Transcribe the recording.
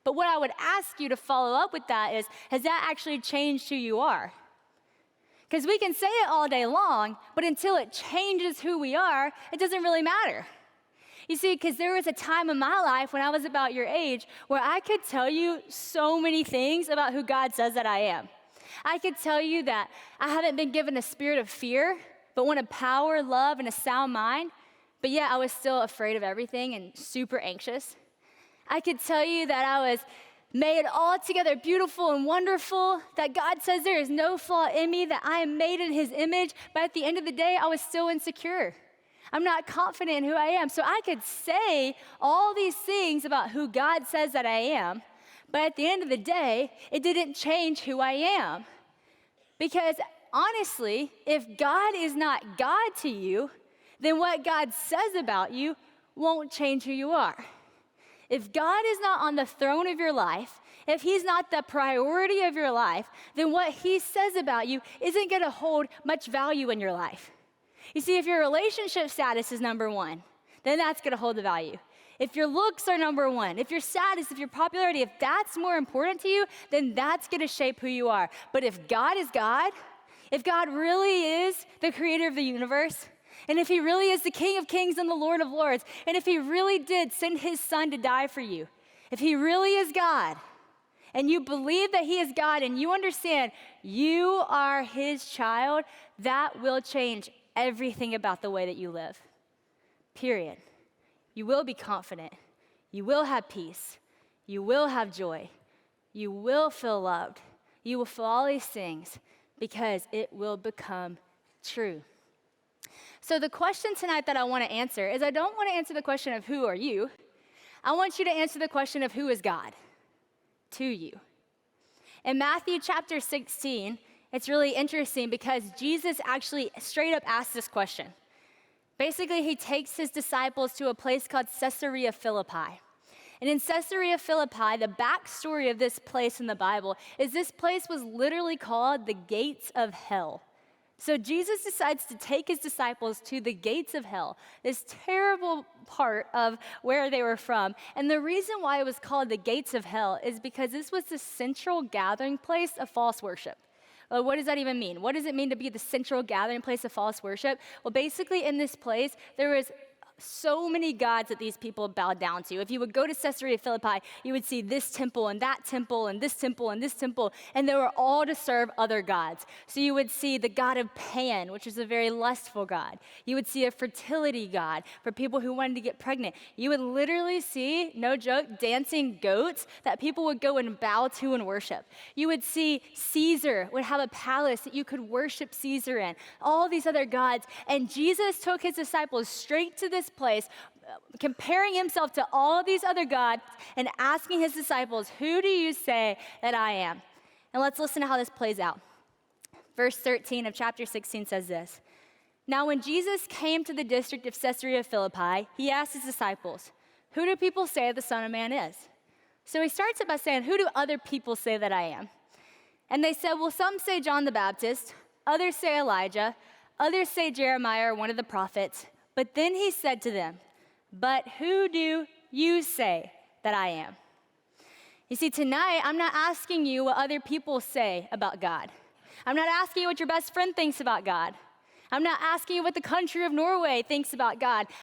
But what I would ask you to follow up with that is, has that actually changed who you are? Because we can say it all day long, but until it changes who we are, it doesn't really matter. You see, because there was a time in my life when I was about your age where I could tell you so many things about who God says that I am. I could tell you that I haven't been given a spirit of fear, but one of power, love, and a sound mind. But yet I was still afraid of everything and super anxious. I could tell you that I was made altogether beautiful and wonderful, that God says there is no flaw in me, that I am made in his image, but at the end of the day, I was still insecure. I'm not confident in who I am. So I could say all these things about who God says that I am, but at the end of the day, it didn't change who I am. Because honestly, if God is not God to you, then what God says about you won't change who you are. If God is not on the throne of your life, if he's not the priority of your life, then what he says about you isn't going to hold much value in your life. You see, if your relationship status is number one, then that's going to hold the value. If your looks are number one, if your status, if your popularity, if that's more important to you, then that's going to shape who you are. But if God is God, if God really is the creator of the universe, and if he really is the King of Kings and the Lord of Lords, and if he really did send his son to die for you, if he really is God, and you believe that he is God, and you understand you are his child, that will change everything about the way that you live. Period. You will be confident. You will have peace. You will have joy. You will feel loved. You will feel all these things because it will become true. So the question tonight that I want to answer is, I don't want to answer the question of who are you. I want you to answer the question of who is God to you. In Matthew chapter 16, it's really interesting because Jesus actually straight up asks this question. Basically, he takes his disciples to a place called Caesarea Philippi. And in Caesarea Philippi, the backstory of this place in the Bible is this place was literally called the gates of hell. So Jesus decides to take his disciples to the gates of hell, this terrible part of where they were from. And the reason why it was called the gates of hell is because this was the central gathering place of false worship. Well, what does that even mean? What does it mean to be the central gathering place of false worship? Well, basically in this place, there was so many gods that these people bowed down to. If you would go to Caesarea Philippi, you would see this temple and that temple and this temple and this temple, and they were all to serve other gods. So you would see the god of Pan, which is a very lustful god. You would see a fertility god for people who wanted to get pregnant. You would literally see, no joke, dancing goats that people would go and bow to and worship. You would see Caesar would have a palace that you could worship Caesar in. All these other gods. And Jesus took his disciples straight to this place, comparing himself to all of these other gods and asking his disciples, who do you say that I am? And let's listen to how this plays out. Verse 13 of chapter 16 says this. Now when Jesus came to the district of Caesarea Philippi, he asked his disciples, who do people say the Son of Man is? So he starts it by saying, who do other people say that I am? And they said, well, some say John the Baptist, others say Elijah, others say Jeremiah or one of the prophets. But then he said to them, but who do you say that I am? You see, tonight, I'm not asking you what other people say about God. I'm not asking you what your best friend thinks about God. I'm not asking you what the country of Norway thinks about God.